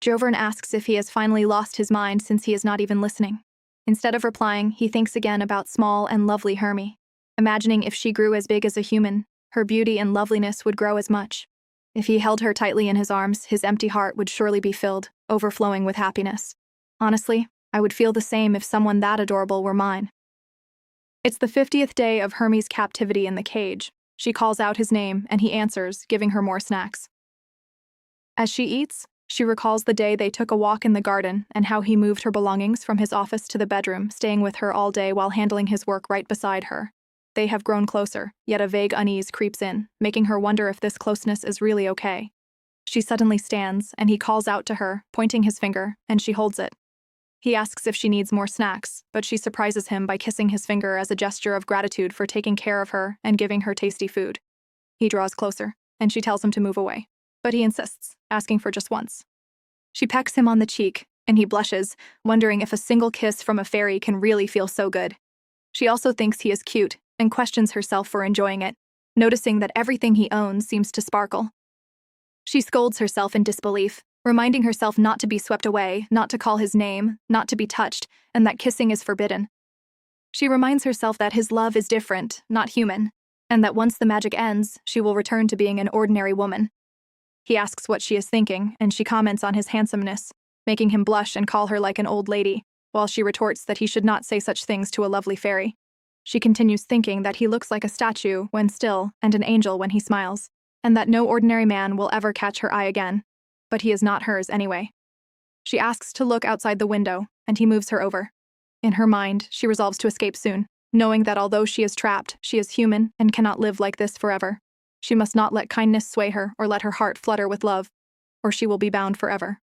Jovern asks if he has finally lost his mind since he is not even listening. Instead of replying, he thinks again about small and lovely Hermie, imagining if she grew as big as a human, her beauty and loveliness would grow as much. If he held her tightly in his arms, his empty heart would surely be filled, overflowing with happiness. Honestly, I would feel the same if someone that adorable were mine. It's the 50th day of Hermie's captivity in the cage. She calls out his name, and he answers, giving her more snacks. As she eats, she recalls the day they took a walk in the garden and how he moved her belongings from his office to the bedroom, staying with her all day while handling his work right beside her. They have grown closer, yet a vague unease creeps in, making her wonder if this closeness is really okay. She suddenly stands, and he calls out to her, pointing his finger, and she holds it. He asks if she needs more snacks, but she surprises him by kissing his finger as a gesture of gratitude for taking care of her and giving her tasty food. He draws closer, and she tells him to move away, but he insists, asking for just once. She pecks him on the cheek, and he blushes, wondering if a single kiss from a fairy can really feel so good. She also thinks he is cute and questions herself for enjoying it, noticing that everything he owns seems to sparkle. She scolds herself in disbelief, reminding herself not to be swept away, not to call his name, not to be touched, and that kissing is forbidden. She reminds herself that his love is different, not human, and that once the magic ends, she will return to being an ordinary woman. He asks what she is thinking, and she comments on his handsomeness, making him blush and call her like an old lady, while she retorts that he should not say such things to a lovely fairy. She continues thinking that he looks like a statue when still and an angel when he smiles, and that no ordinary man will ever catch her eye again, but he is not hers anyway. She asks to look outside the window, and he moves her over. In her mind, she resolves to escape soon, knowing that although she is trapped, she is human and cannot live like this forever. She must not let kindness sway her or let her heart flutter with love, or she will be bound forever.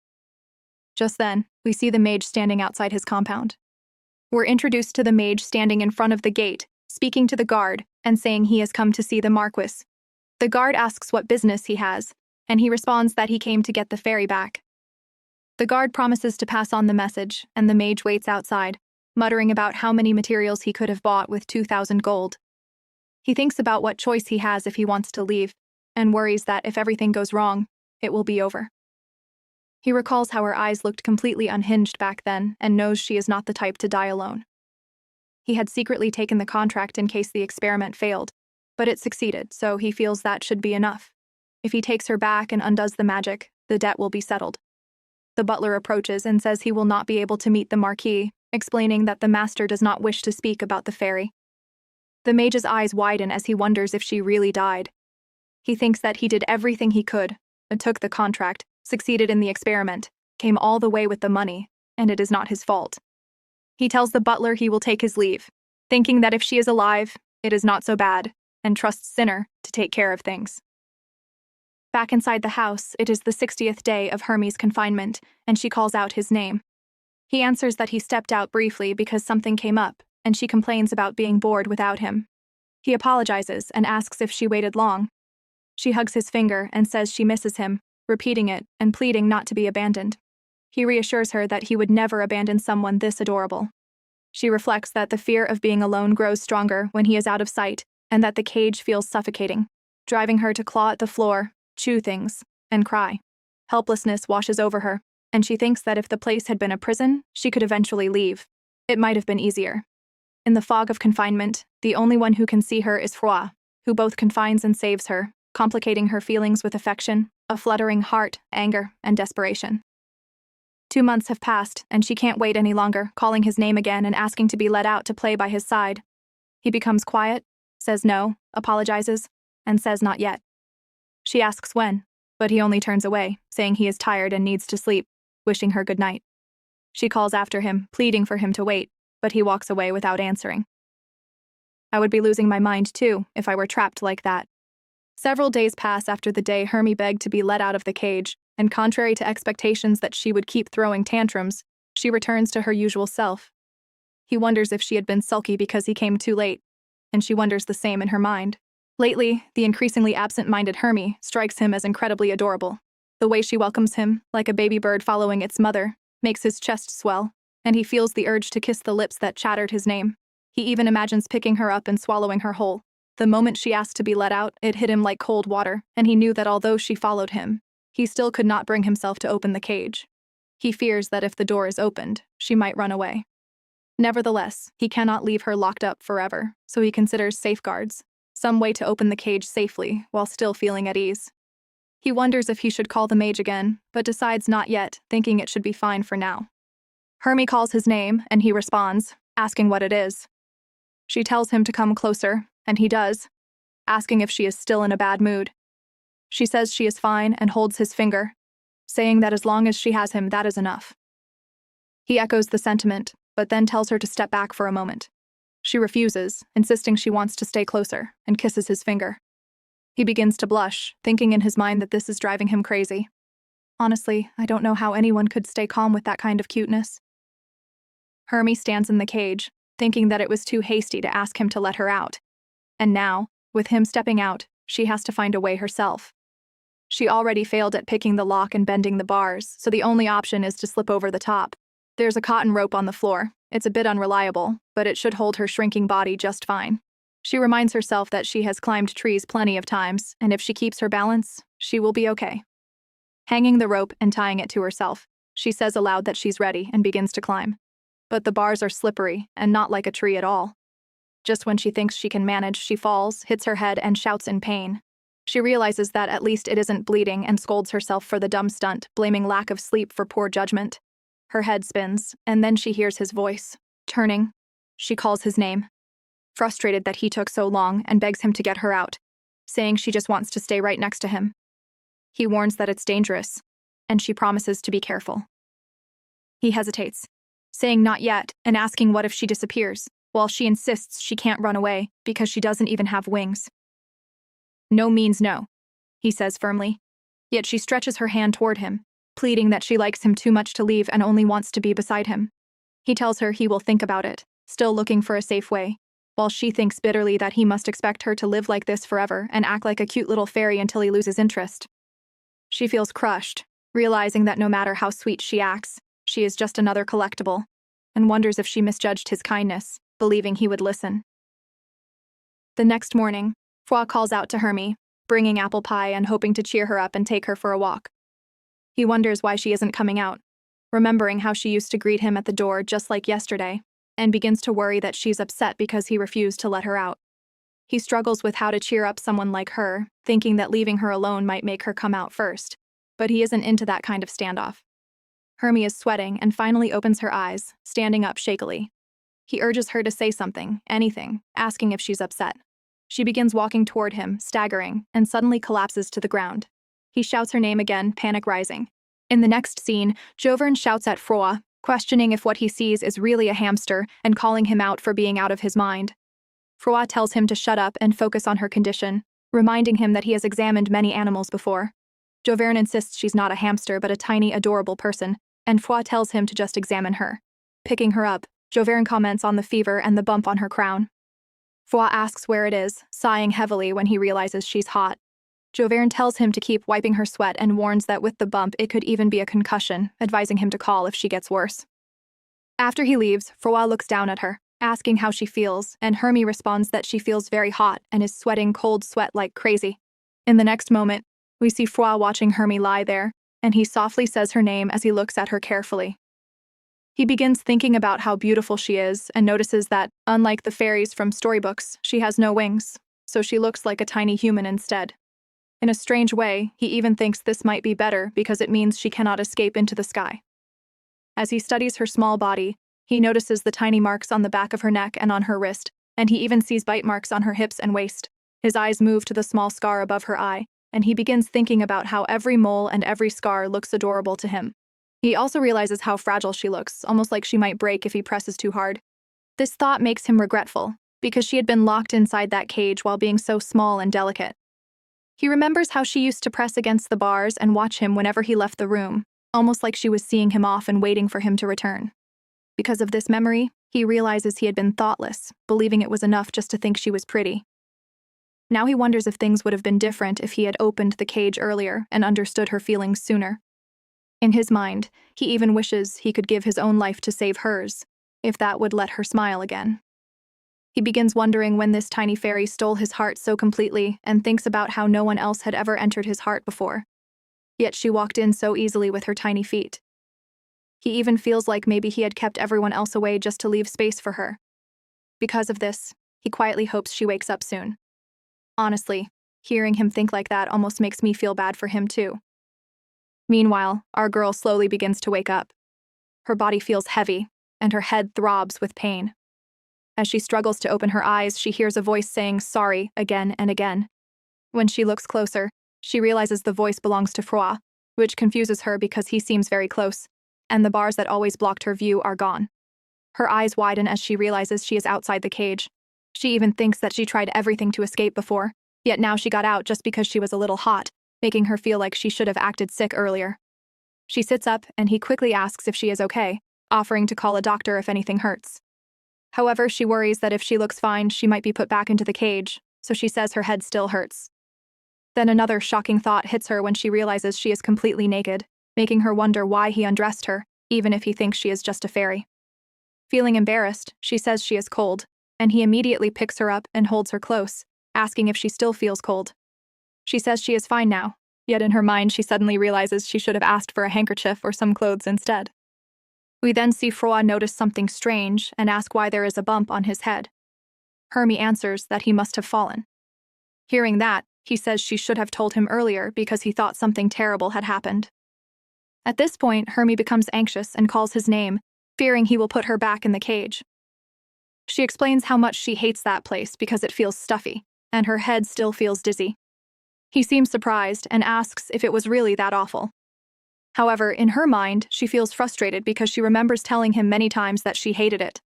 Just then, we see the mage standing outside his compound. We're introduced to the mage standing in front of the gate, speaking to the guard and saying he has come to see the Marquis. The guard asks what business he has, and he responds that he came to get the fairy back. The guard promises to pass on the message, and the mage waits outside, muttering about how many materials he could have bought with 2,000 gold. He thinks about what choice he has if he wants to leave, and worries that if everything goes wrong, it will be over. He recalls how her eyes looked completely unhinged back then and knows she is not the type to die alone. He had secretly taken the contract in case the experiment failed, but it succeeded, so he feels that should be enough. If he takes her back and undoes the magic, the debt will be settled. The butler approaches and says he will not be able to meet the Marquis, explaining that the master does not wish to speak about the fairy. The mage's eyes widen as he wonders if she really died. He thinks that he did everything he could, took the contract, succeeded in the experiment, came all the way with the money, and it is not his fault. He tells the butler he will take his leave, thinking that if she is alive, it is not so bad, and trusts Sinner to take care of things. Back inside the house, it is the 60th day of Hermie's confinement, and she calls out his name. He answers that he stepped out briefly because something came up, and she complains about being bored without him. He apologizes and asks if she waited long. She hugs his finger and says she misses him, repeating it and pleading not to be abandoned. He reassures her that he would never abandon someone this adorable. She reflects that the fear of being alone grows stronger when he is out of sight, and that the cage feels suffocating, driving her to claw at the floor, chew things, and cry. Helplessness washes over her, and she thinks that if the place had been a prison, she could eventually leave. It might have been easier. In the fog of confinement, the only one who can see her is Froid, who both confines and saves her, complicating her feelings with affection, a fluttering heart, anger, and desperation. 2 months have passed, and she can't wait any longer, calling his name again and asking to be let out to play by his side. He becomes quiet, says no, apologizes, and says not yet. She asks when, but he only turns away, saying he is tired and needs to sleep, wishing her good night. She calls after him, pleading for him to wait, but he walks away without answering. I would be losing my mind too if I were trapped like that. Several days pass after the day Hermie begged to be let out of the cage, and contrary to expectations that she would keep throwing tantrums, she returns to her usual self. He wonders if she had been sulky because he came too late, and she wonders the same in her mind. Lately, the increasingly absent-minded Hermie strikes him as incredibly adorable. The way she welcomes him, like a baby bird following its mother, makes his chest swell, and he feels the urge to kiss the lips that chattered his name. He even imagines picking her up and swallowing her whole. The moment she asked to be let out, it hit him like cold water, and he knew that although she followed him, he still could not bring himself to open the cage. He fears that if the door is opened, she might run away. Nevertheless, he cannot leave her locked up forever, so he considers safeguards, some way to open the cage safely while still feeling at ease. He wonders if he should call the mage again, but decides not yet, thinking it should be fine for now. Hermie calls his name, and he responds, asking what it is. She tells him to come closer, and he does, asking if she is still in a bad mood. She says she is fine and holds his finger, saying that as long as she has him, that is enough. He echoes the sentiment, but then tells her to step back for a moment. She refuses, insisting she wants to stay closer, and kisses his finger. He begins to blush, thinking in his mind that this is driving him crazy. Honestly, I don't know how anyone could stay calm with that kind of cuteness. Hermie stands in the cage, thinking that it was too hasty to ask him to let her out. And now, with him stepping out, she has to find a way herself. She already failed at picking the lock and bending the bars, so the only option is to slip over the top. There's a cotton rope on the floor. It's a bit unreliable, but it should hold her shrinking body just fine. She reminds herself that she has climbed trees plenty of times, and if she keeps her balance, she will be okay. Hanging the rope and tying it to herself, she says aloud that she's ready and begins to climb. But the bars are slippery and not like a tree at all. Just when she thinks she can manage, she falls, hits her head, and shouts in pain. She realizes that at least it isn't bleeding and scolds herself for the dumb stunt, blaming lack of sleep for poor judgment. Her head spins, and then she hears his voice. Turning, she calls his name, frustrated that he took so long, and begs him to get her out, saying she just wants to stay right next to him. He warns that it's dangerous, and she promises to be careful. He hesitates, saying not yet and asking what if she disappears, while she insists she can't run away because she doesn't even have wings. No means no, he says firmly, yet she stretches her hand toward him, pleading that she likes him too much to leave and only wants to be beside him. He tells her he will think about it, still looking for a safe way, while she thinks bitterly that he must expect her to live like this forever and act like a cute little fairy until he loses interest. She feels crushed, realizing that no matter how sweet she acts, she is just another collectible, and wonders if she misjudged his kindness, believing he would listen. The next morning, Froid calls out to Hermie, bringing apple pie and hoping to cheer her up and take her for a walk. He wonders why she isn't coming out, remembering how she used to greet him at the door just like yesterday, and begins to worry that she's upset because he refused to let her out. He struggles with how to cheer up someone like her, thinking that leaving her alone might make her come out first, but he isn't into that kind of standoff. Hermie is sweating and finally opens her eyes, standing up shakily. He urges her to say something, anything, asking if she's upset. She begins walking toward him, staggering, and suddenly collapses to the ground. He shouts her name again, panic rising. In the next scene, Jovern shouts at Froid, questioning if what he sees is really a hamster and calling him out for being out of his mind. Froid tells him to shut up and focus on her condition, reminding him that he has examined many animals before. Jovern insists she's not a hamster but a tiny, adorable person, and Froid tells him to just examine her. Picking her up, Jovern comments on the fever and the bump on her crown. Froid asks where it is, sighing heavily when he realizes she's hot. Jovern tells him to keep wiping her sweat and warns that with the bump it could even be a concussion, advising him to call if she gets worse. After he leaves, Froid looks down at her, asking how she feels, and Hermie responds that she feels very hot and is sweating cold sweat like crazy. In the next moment, we see Froid watching Hermie lie there, and he softly says her name as he looks at her carefully. He begins thinking about how beautiful she is and notices that, unlike the fairies from storybooks, she has no wings, so she looks like a tiny human instead. In a strange way, he even thinks this might be better because it means she cannot escape into the sky. As he studies her small body, he notices the tiny marks on the back of her neck and on her wrist, and he even sees bite marks on her hips and waist. His eyes move to the small scar above her eye, and he begins thinking about how every mole and every scar looks adorable to him. He also realizes how fragile she looks, almost like she might break if he presses too hard. This thought makes him regretful, because she had been locked inside that cage while being so small and delicate. He remembers how she used to press against the bars and watch him whenever he left the room, almost like she was seeing him off and waiting for him to return. Because of this memory, he realizes he had been thoughtless, believing it was enough just to think she was pretty. Now he wonders if things would have been different if he had opened the cage earlier and understood her feelings sooner. In his mind, he even wishes he could give his own life to save hers, if that would let her smile again. He begins wondering when this tiny fairy stole his heart so completely and thinks about how no one else had ever entered his heart before. Yet she walked in so easily with her tiny feet. He even feels like maybe he had kept everyone else away just to leave space for her. Because of this, he quietly hopes she wakes up soon. Honestly, hearing him think like that almost makes me feel bad for him too. Meanwhile, our girl slowly begins to wake up. Her body feels heavy, and her head throbs with pain. As she struggles to open her eyes, she hears a voice saying sorry again and again. When she looks closer, she realizes the voice belongs to Froid, which confuses her because he seems very close, and the bars that always blocked her view are gone. Her eyes widen as she realizes she is outside the cage. She even thinks that she tried everything to escape before, Yet now she got out just because she was a little hot, making her feel like she should have acted sick earlier. She sits up and he quickly asks if she is okay, offering to call a doctor if anything hurts. However, she worries that if she looks fine, she might be put back into the cage, so she says her head still hurts. Then another shocking thought hits her when she realizes she is completely naked, making her wonder why he undressed her, even if he thinks she is just a fairy. Feeling embarrassed, she says she is cold, and he immediately picks her up and holds her close, asking if she still feels cold. She says she is fine now, yet in her mind she suddenly realizes she should have asked for a handkerchief or some clothes instead. We then see Froa notice something strange and ask why there is a bump on his head. Hermie answers that he must have fallen. Hearing that, he says she should have told him earlier because he thought something terrible had happened. At this point, Hermie becomes anxious and calls his name, fearing he will put her back in the cage. She explains how much she hates that place because it feels stuffy, and her head still feels dizzy. He seems surprised and asks if it was really that awful. However, in her mind, she feels frustrated because she remembers telling him many times that she hated it.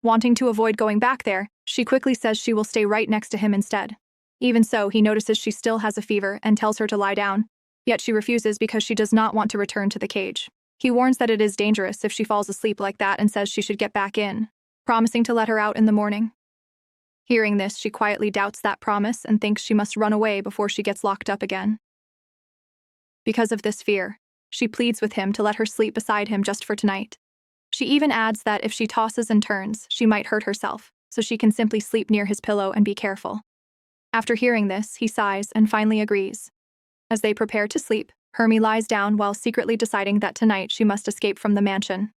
Wanting to avoid going back there, she quickly says she will stay right next to him instead. Even so, he notices she still has a fever and tells her to lie down, yet she refuses because she does not want to return to the cage. He warns that it is dangerous if she falls asleep like that and says she should get back in, promising to let her out in the morning. Hearing this, she quietly doubts that promise and thinks she must run away before she gets locked up again. Because of this fear, she pleads with him to let her sleep beside him just for tonight. She even adds that if she tosses and turns, she might hurt herself, so she can simply sleep near his pillow and be careful. After hearing this, he sighs and finally agrees. As they prepare to sleep, Hermie lies down while secretly deciding that tonight she must escape from the mansion.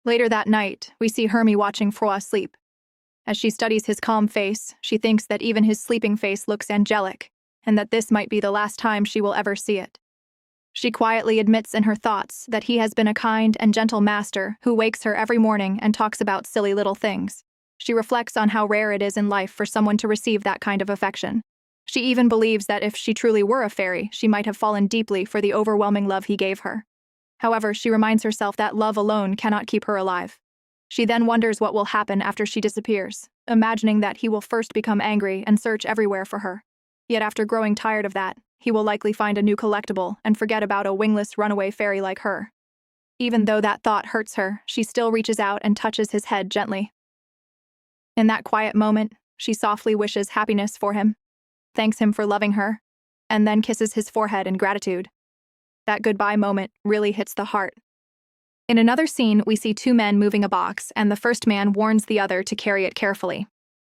Later that night, we see Hermie watching Froa sleep. As she studies his calm face, she thinks that even his sleeping face looks angelic, and that this might be the last time she will ever see it. She quietly admits in her thoughts that he has been a kind and gentle master who wakes her every morning and talks about silly little things. She reflects on how rare it is in life for someone to receive that kind of affection. She even believes that if she truly were a fairy, she might have fallen deeply for the overwhelming love he gave her. However, she reminds herself that love alone cannot keep her alive. She then wonders what will happen after she disappears, imagining that he will first become angry and search everywhere for her. Yet after growing tired of that, he will likely find a new collectible and forget about a wingless runaway fairy like her. Even though that thought hurts her, she still reaches out and touches his head gently. In that quiet moment, she softly wishes happiness for him, thanks him for loving her, and then kisses his forehead in gratitude. That goodbye moment really hits the heart. In another scene, we see two men moving a box, and the first man warns the other to carry it carefully.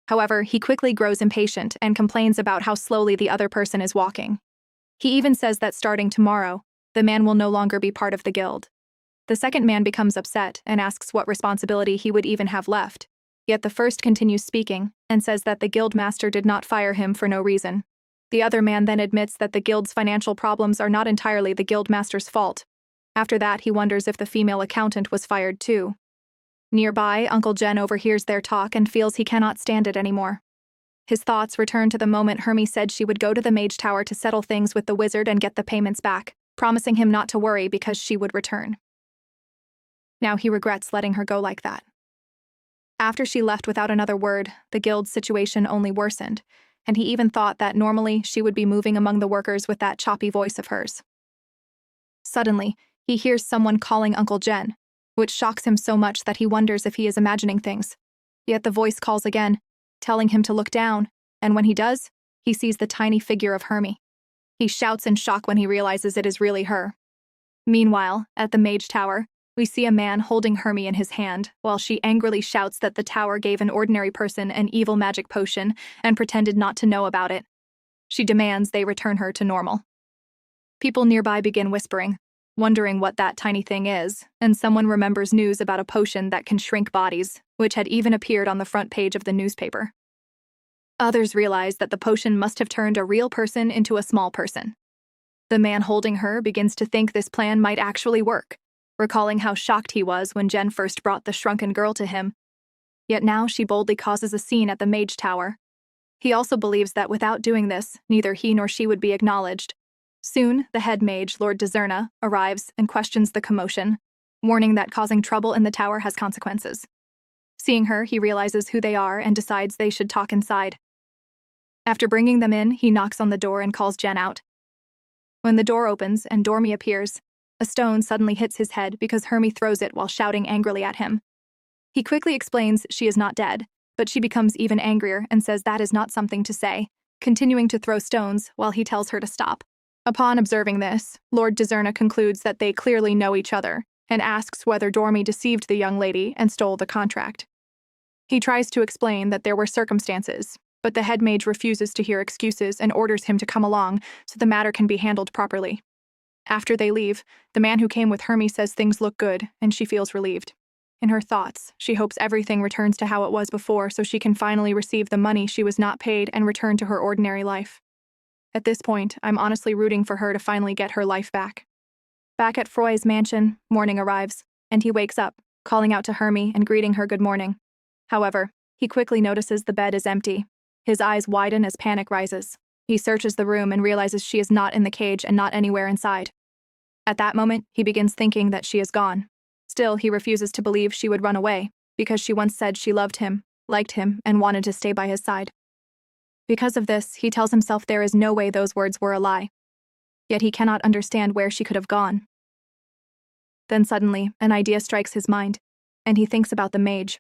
However, he quickly grows impatient and complains about how slowly the other person is walking. He even says that starting tomorrow, the man will no longer be part of the guild. The second man becomes upset and asks what responsibility he would even have left. Yet the first continues speaking and says that the guild master did not fire him for no reason. The other man then admits that the guild's financial problems are not entirely the guild master's fault. After that, he wonders if the female accountant was fired too. Nearby, Uncle Jen overhears their talk and feels he cannot stand it anymore. His thoughts return to the moment Hermie said she would go to the mage tower to settle things with the wizard and get the payments back, promising him not to worry because she would return. Now he regrets letting her go like that. After she left without another word, the guild's situation only worsened, and he even thought that normally she would be moving among the workers with that choppy voice of hers. Suddenly, he hears someone calling Uncle Jen, which shocks him so much that he wonders if he is imagining things. Yet the voice calls again, telling him to look down, and when he does, he sees the tiny figure of Hermie. He shouts in shock when he realizes it is really her. Meanwhile, at the mage tower, we see a man holding Hermie in his hand, while she angrily shouts that the tower gave an ordinary person an evil magic potion and pretended not to know about it. She demands they return her to normal. People nearby begin whispering, wondering what that tiny thing is, and someone remembers news about a potion that can shrink bodies, which had even appeared on the front page of the newspaper. Others realize that the potion must have turned a real person into a small person. The man holding her begins to think this plan might actually work, recalling how shocked he was when Jen first brought the shrunken girl to him. Yet now she boldly causes a scene at the mage tower. He also believes that without doing this, neither he nor she would be acknowledged. Soon, the head mage, Lord Deserna, arrives and questions the commotion, warning that causing trouble in the tower has consequences. Seeing her, he realizes who they are and decides they should talk inside. After bringing them in, he knocks on the door and calls Jen out. When the door opens and Dormy appears, a stone suddenly hits his head because Hermie throws it while shouting angrily at him. He quickly explains she is not dead, but she becomes even angrier and says that is not something to say, continuing to throw stones while he tells her to stop. Upon observing this, Lord Dezerna concludes that they clearly know each other and asks whether Dormy deceived the young lady and stole the contract. He tries to explain that there were circumstances, but the head mage refuses to hear excuses and orders him to come along so the matter can be handled properly. After they leave, the man who came with Hermie says things look good and she feels relieved. In her thoughts, she hopes everything returns to how it was before so she can finally receive the money she was not paid and return to her ordinary life. At this point, I'm honestly rooting for her to finally get her life back. Back at Froy's mansion, morning arrives, and he wakes up, calling out to Hermie and greeting her good morning. However, he quickly notices the bed is empty. His eyes widen as panic rises. He searches the room and realizes she is not in the cage and not anywhere inside. At that moment, he begins thinking that she is gone. Still, he refuses to believe she would run away, because she once said she loved him, liked him, and wanted to stay by his side. Because of this, he tells himself there is no way those words were a lie. Yet he cannot understand where she could have gone. Then suddenly, an idea strikes his mind, and he thinks about the mage.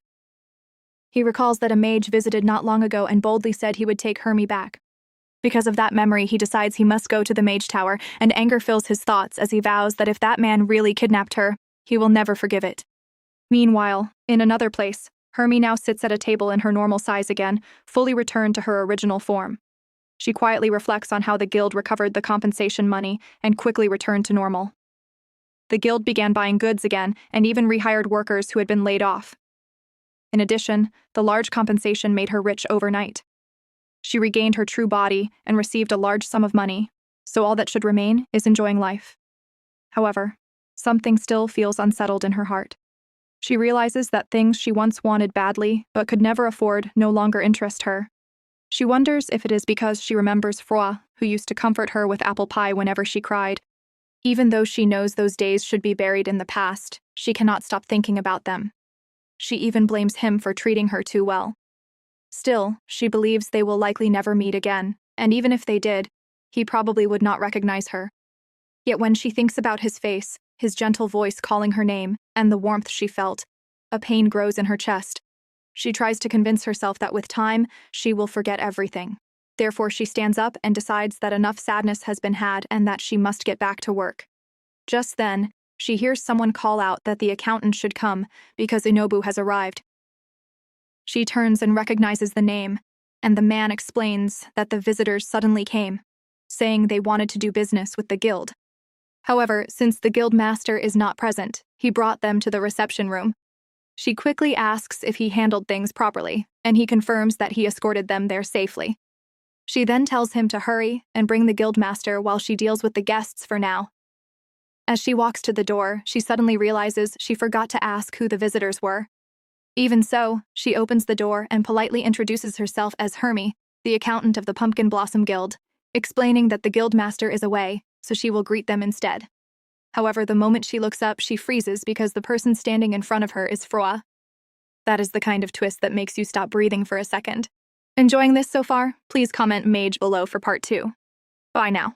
He recalls that a mage visited not long ago and boldly said he would take Hermie back. Because of that memory, he decides he must go to the mage tower, and anger fills his thoughts as he vows that if that man really kidnapped her, he will never forgive it. Meanwhile, in another place, Hermie now sits at a table in her normal size again, fully returned to her original form. She quietly reflects on how the guild recovered the compensation money and quickly returned to normal. The guild began buying goods again and even rehired workers who had been laid off. In addition, the large compensation made her rich overnight. She regained her true body and received a large sum of money, so all that should remain is enjoying life. However, something still feels unsettled in her heart. She realizes that things she once wanted badly but could never afford no longer interest her. She wonders if it is because she remembers Froy, who used to comfort her with apple pie whenever she cried. Even though she knows those days should be buried in the past, she cannot stop thinking about them. She even blames him for treating her too well. Still, she believes they will likely never meet again, and even if they did, he probably would not recognize her. Yet when she thinks about his face, his gentle voice calling her name, and the warmth she felt, a pain grows in her chest. She tries to convince herself that with time, she will forget everything. Therefore, she stands up and decides that enough sadness has been had and that she must get back to work. Just then, she hears someone call out that the accountant should come because Inobu has arrived. She turns and recognizes the name, and the man explains that the visitors suddenly came, saying they wanted to do business with the guild. However, since the guild master is not present, he brought them to the reception room. She quickly asks if he handled things properly, and he confirms that he escorted them there safely. She then tells him to hurry and bring the guild master while she deals with the guests for now. As she walks to the door, she suddenly realizes she forgot to ask who the visitors were. Even so, she opens the door and politely introduces herself as Hermie, the accountant of the Pumpkin Blossom Guild, explaining that the guild master is away, so she will greet them instead. However, the moment she looks up, she freezes because the person standing in front of her is Froy. That is the kind of twist that makes you stop breathing for a second. Enjoying this so far? Please comment Mage below for part 2. Bye now.